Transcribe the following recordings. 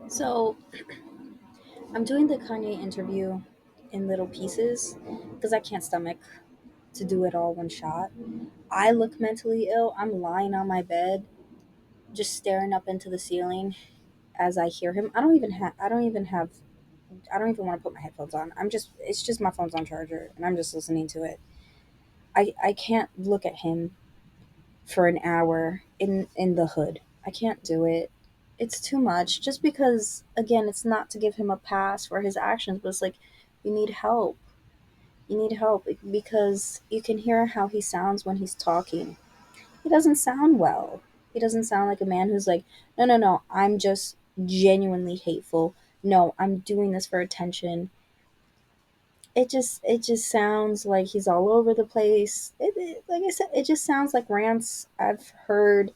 So I'm doing the Kanye interview in little pieces because I can't stomach to do it all one shot. I look mentally ill. I'm lying on my bed, just staring up into the ceiling as I hear him. I don't even want to put my headphones on. It's just my phone's on charger and I'm just listening to it. I can't look at him for an hour in the hood. I can't do it. It's too much. Just because again, it's not to give him a pass for his actions, but it's like you need help. You need help because you can hear how he sounds when he's talking. He doesn't sound well. He doesn't sound like a man who's like, no, no, no, I'm just genuinely hateful. No, I'm doing this for attention. It just sounds like he's all over the place. Like I said, it just sounds like rants I've heard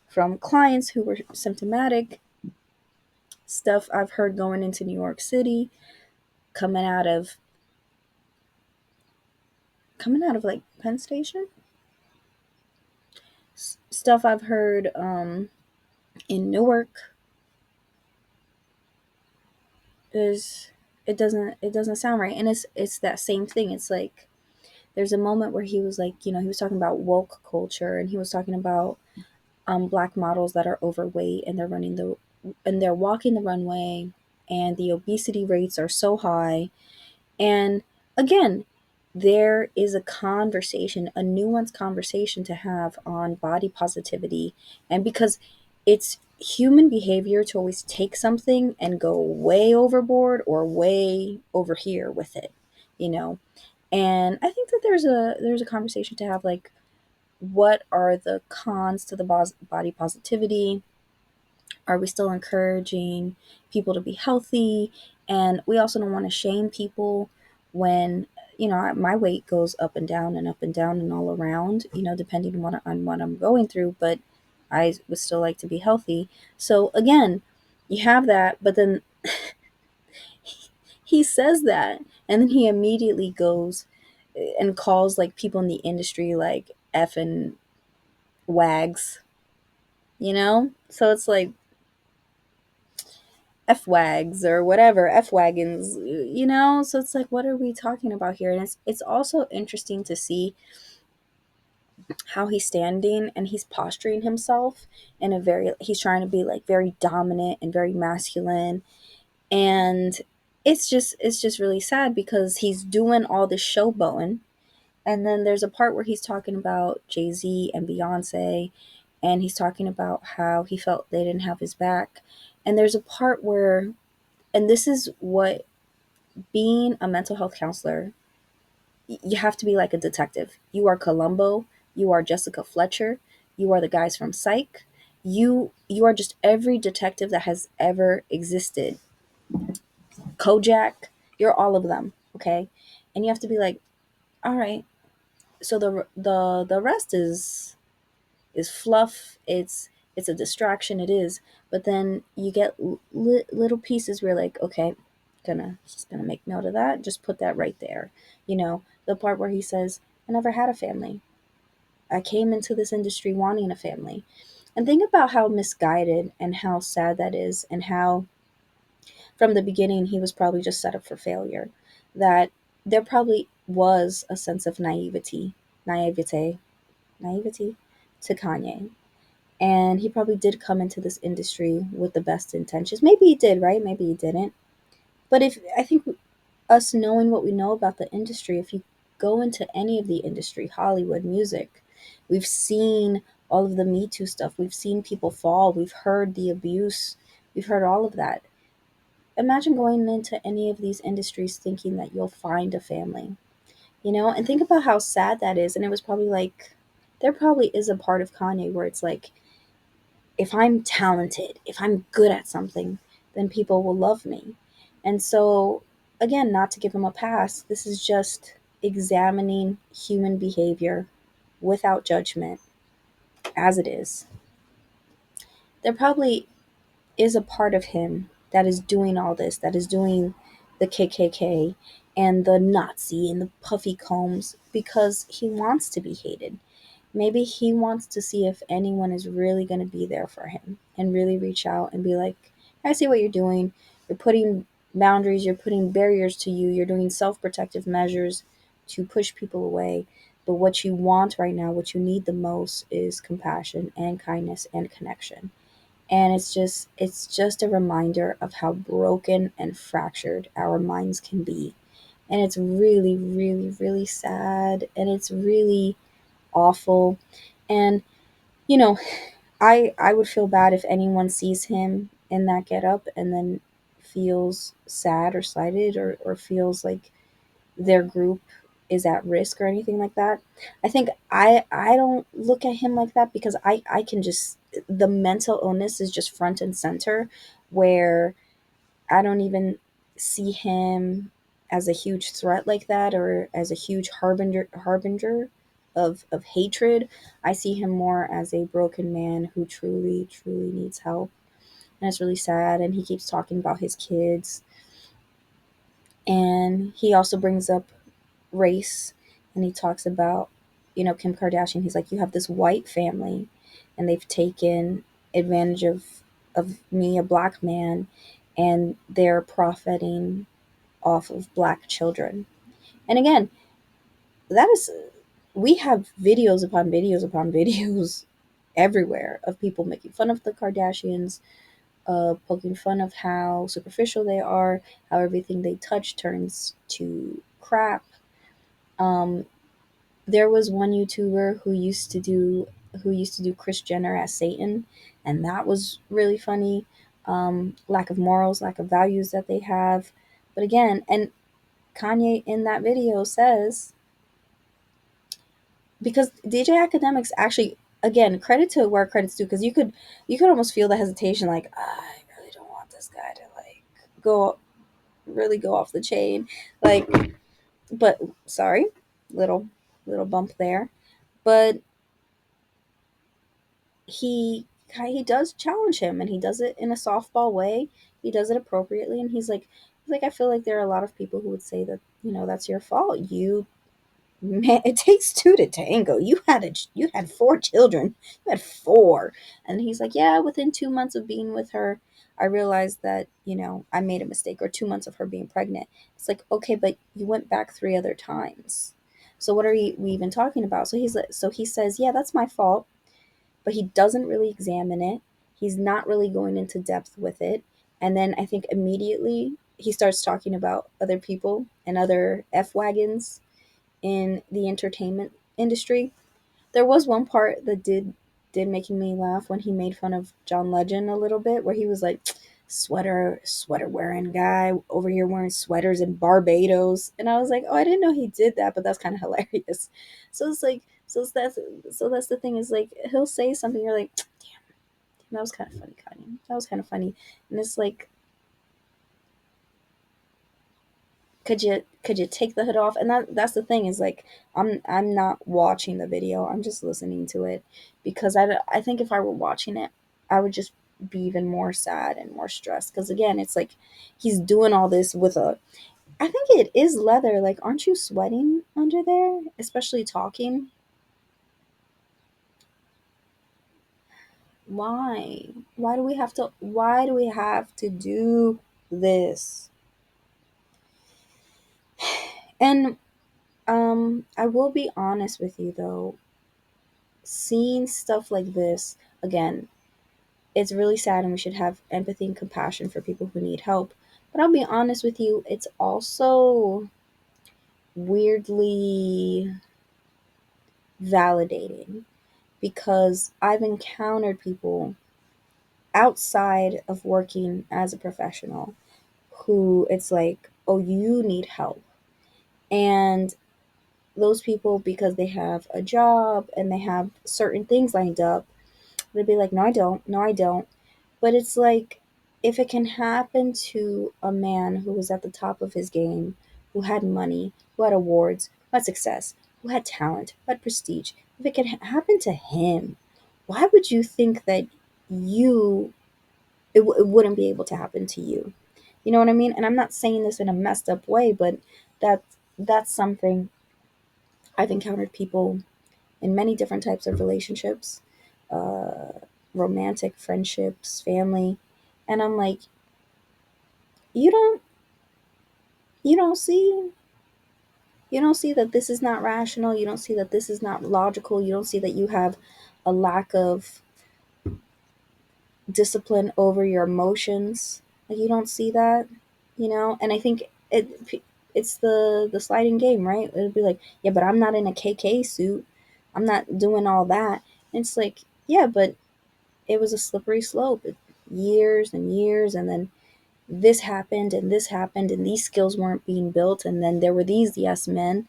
from clients who were symptomatic, stuff I've heard going into New York City, coming out of like Penn Station, stuff I've heard in Newark. Is it doesn't sound right, and it's that same thing. It's like there's a moment where he was like, he was talking about woke culture, and he was talking about black models that are overweight and they're walking the runway, and the obesity rates are so high. And again, there is a conversation, a nuanced conversation to have on body positivity. And because it's human behavior to always take something and go way overboard or way over here with it, you know. And I think that there's a conversation to have, like, what are the cons to the body positivity? Are we still encouraging people to be healthy? And we also don't want to shame people when, my weight goes up and down and up and down and all around, depending on what I'm going through. But I would still like to be healthy. So again, you have that, but then he says that, and then he immediately goes and calls like people in the industry like effing wags, So it's like F wags or whatever, F wagons, So it's like, what are we talking about here? And it's also interesting to see how he's standing and he's posturing himself in a very, he's trying to be like very dominant and very masculine. And it's just really sad because he's doing all this showboating. And then there's a part where he's talking about Jay-Z and Beyonce, and he's talking about how he felt they didn't have his back. And there's a part where, and this is what being a mental health counselor, you have to be like a detective. You are Columbo, you are Jessica Fletcher, you are the guys from Psych. You are just every detective that has ever existed. Kojak, you're all of them, okay? And you have to be like, all right, so the rest is fluff. It's a distraction. It is, but then you get little pieces where you're like, okay, gonna make note of that. Just put that right there. The part where he says, "I never had a family. I came into this industry wanting a family." And think about how misguided and how sad that is, and how from the beginning he was probably just set up for failure. That there probably was a sense of naivete, naivety to Kanye, and he probably did come into this industry with the best intentions. Maybe he did, right? Maybe he didn't. But if I think us knowing what we know about the industry, if you go into any of the industry, Hollywood, music, we've seen all of the Me Too stuff. We've seen people fall. We've heard the abuse. We've heard all of that. Imagine going into any of these industries thinking that you'll find a family, and think about how sad that is. And it was probably like, there probably is a part of Kanye where it's like, if I'm talented, if I'm good at something, then people will love me. And so, again, not to give him a pass, this is just examining human behavior without judgment as it is. There probably is a part of him that is doing all this, that is doing the KKK and the Nazi and the puffy combs because he wants to be hated. Maybe he wants to see if anyone is really going to be there for him and really reach out and be like, I see what you're doing. You're putting boundaries, you're putting barriers to you, you're doing self protective measures to push people away. But what you want right now, what you need the most is compassion and kindness and connection. And it's just a reminder of how broken and fractured our minds can be. And it's really, really, really sad, and it's really awful. And you know, I would feel bad if anyone sees him in that getup and then feels sad or slighted, or feels like their group is at risk or anything like that. I think I don't look at him like that, because I can just, the mental illness is just front and center, where I don't even see him as a huge threat like that, or as a huge harbinger of hatred. I see him more as a broken man who truly, truly needs help. And it's really sad. And he keeps talking about his kids. And he also brings up race, and he talks about, Kim Kardashian. He's like, you have this white family, and they've taken advantage of me, a black man, and they're profiting off of black children. And again, that is, we have videos upon videos upon videos everywhere of people making fun of the Kardashians, poking fun of how superficial they are, how everything they touch turns to crap. Um, there was one YouTuber who used to do Chris Jenner as Satan, and that was really funny. Lack of morals, lack of values that they have. But again, and Kanye in that video says, because DJ Academics actually, again, credit to where credit's due, because you could almost feel the hesitation, like, I really don't want this guy to like go really go off the chain, like, but sorry, little little bump there. But he does challenge him, and he does it in a softball way. He does it appropriately, and he's like, I feel like there are a lot of people who would say that, that's your fault. Man, it takes two to tango. You had four children. You had four. And he's like, yeah, within 2 months of being with her, I realized that, I made a mistake, or 2 months of her being pregnant. It's like, okay, but you went back three other times. So what are we even talking about? So he says, yeah, that's my fault, but he doesn't really examine it. He's not really going into depth with it. And then I think immediately he starts talking about other people and other F wagons in the entertainment industry. There was one part that did making me laugh, when he made fun of John Legend a little bit, where he was like, sweater wearing guy over here wearing sweaters in Barbados. And I was like, oh, I didn't know he did that, but that's kind of hilarious. So it's like, that's the thing, is like, he'll say something, you're like, that was kind of funny, Kanye. That was kind of funny. And it's like, could you take the hood off? And that's the thing, is like, I'm not watching the video, I'm just listening to it, because I think if I were watching it, I would just be even more sad and more stressed, because again, it's like, he's doing all this with a, I think it is leather. Like, aren't you sweating under there, especially talking? Why do we have to do this? And I will be honest with you though, seeing stuff like this, again, it's really sad, and we should have empathy and compassion for people who need help. But I'll be honest with you, it's also weirdly validating, because I've encountered people outside of working as a professional who it's like, oh, you need help. And those people, because they have a job and they have certain things lined up, they'd be like, no, I don't. No, I don't. But it's like, if it can happen to a man who was at the top of his game, who had money, who had awards, who had success, who had talent, who had prestige, if it can happen to him, why would you think that you it wouldn't be able to happen to you? You know what I mean? And I'm not saying this in a messed up way, but that's something. I've encountered people in many different types of relationships, uh, romantic friendships, family, and I'm like, You don't you don't see you don't see that this is not rational, you don't see that this is not logical, you don't see that you have a lack of discipline over your emotions. Like you don't see that, and I think it's the sliding game, right? It'd be like, yeah, but I'm not in a KK suit, I'm not doing all that. And it's like, yeah, but it was a slippery slope, years and years, and then this happened and these skills weren't being built, and then there were these yes men.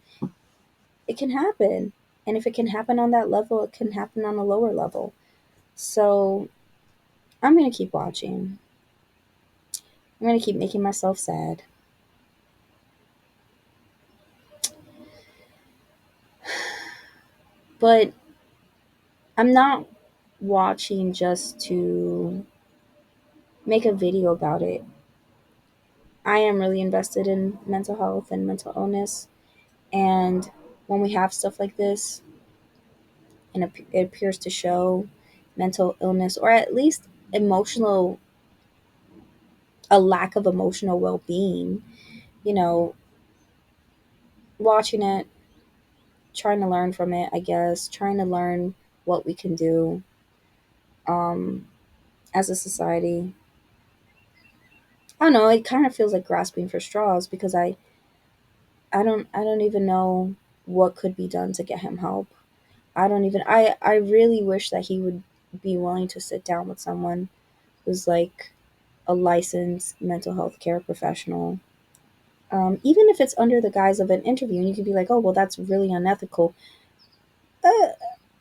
It can happen, and if it can happen on that level, it can happen on a lower level. So I'm gonna keep watching. I'm gonna keep making myself sad. But I'm not watching just to make a video about it. I am really invested in mental health and mental illness. And when we have stuff like this, and it appears to show mental illness, or at least emotional, a lack of emotional well being, you know, watching it, trying to learn from it, I guess, trying to learn what we can do um, as a society. I don't know. It kind of feels like grasping for straws because I don't even know what could be done to get him help. I really wish that he would be willing to sit down with someone who's like a licensed mental health care professional. Even if it's under the guise of an interview, and you could be like, oh, well, that's really unethical. Uh,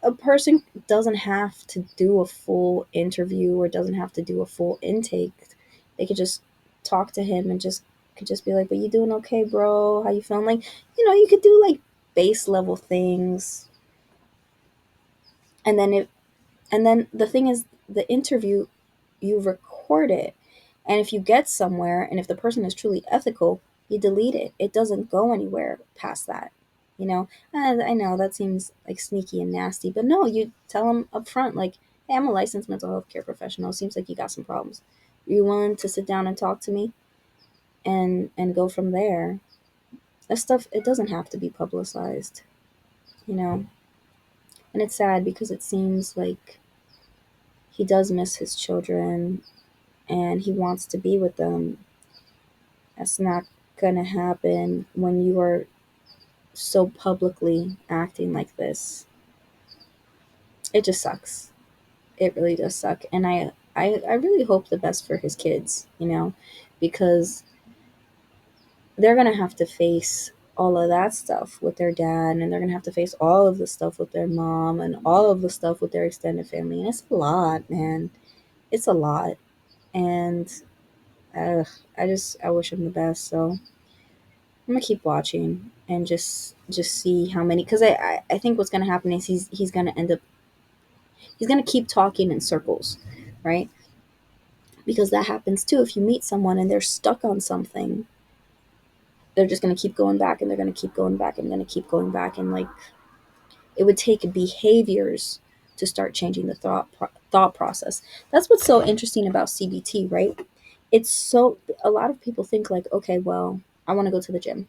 a person doesn't have to do a full interview or doesn't have to do a full intake. They could just talk to him and just could just be like, "But you doing okay, bro? How you feeling?" Like, you could do like base level things, and then the thing is, the interview, you record it, and if you get somewhere, and if the person is truly ethical, you delete it. It doesn't go anywhere past that. And I know that seems like sneaky and nasty, but no, you tell them up front, like, hey, I'm a licensed mental health care professional. Seems like you got some problems. Are you willing to sit down and talk to me, and go from there? That stuff, it doesn't have to be publicized, you know. And it's sad because it seems like he does miss his children and he wants to be with them. That's not gonna happen when you are so publicly acting like this. It just sucks. It really does suck. And I really hope the best for his kids, because they're gonna have to face all of that stuff with their dad, and they're gonna have to face all of the stuff with their mom and all of the stuff with their extended family. And it's a lot, man. It's a lot. And I wish him the best. So I'm gonna keep watching and just see how many, because I think what's gonna happen is he's gonna end up, he's gonna keep talking in circles, right? Because that happens too. If you meet someone and they're stuck on something, they're just gonna keep going back, and they're gonna keep going back, and gonna keep going back, and like, it would take behaviors to start changing the thought process. That's what's so interesting about CBT, right? It's so, a lot of people think like, okay, well, I want to go to the gym,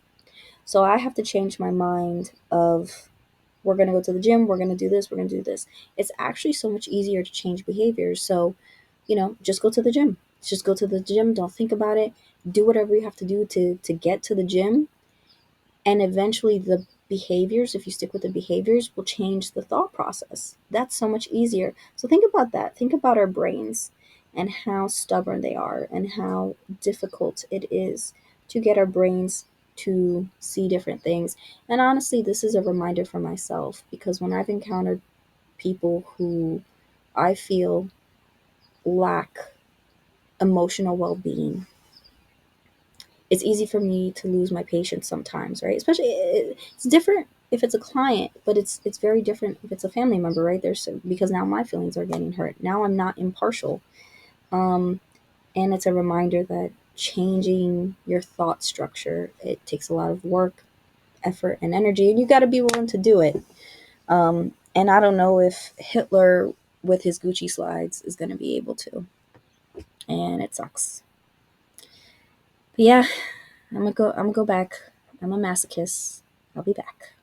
so I have to change my mind of, we're going to go to the gym, we're going to do this, we're going to do this. It's actually so much easier to change behaviors. So, just go to the gym. Just go to the gym. Don't think about it. Do whatever you have to do to get to the gym. And eventually, the behaviors, if you stick with the behaviors, will change the thought process. That's so much easier. So, think about that. Think about our brains and how stubborn they are and how difficult it is to get our brains to see different things. And honestly, this is a reminder for myself, because when I've encountered people who I feel lack emotional well being, it's easy for me to lose my patience sometimes, right? Especially, it's different if it's a client, but it's very different if it's a family member, right? Because now my feelings are getting hurt. Now I'm not impartial. Um, and it's a reminder that changing your thought structure, it takes a lot of work, effort, and energy, and you got to be willing to do it. And I don't know if Hitler with his Gucci slides is going to be able to, and it sucks. Yeah, I'm gonna go back. I'm a masochist. I'll be back.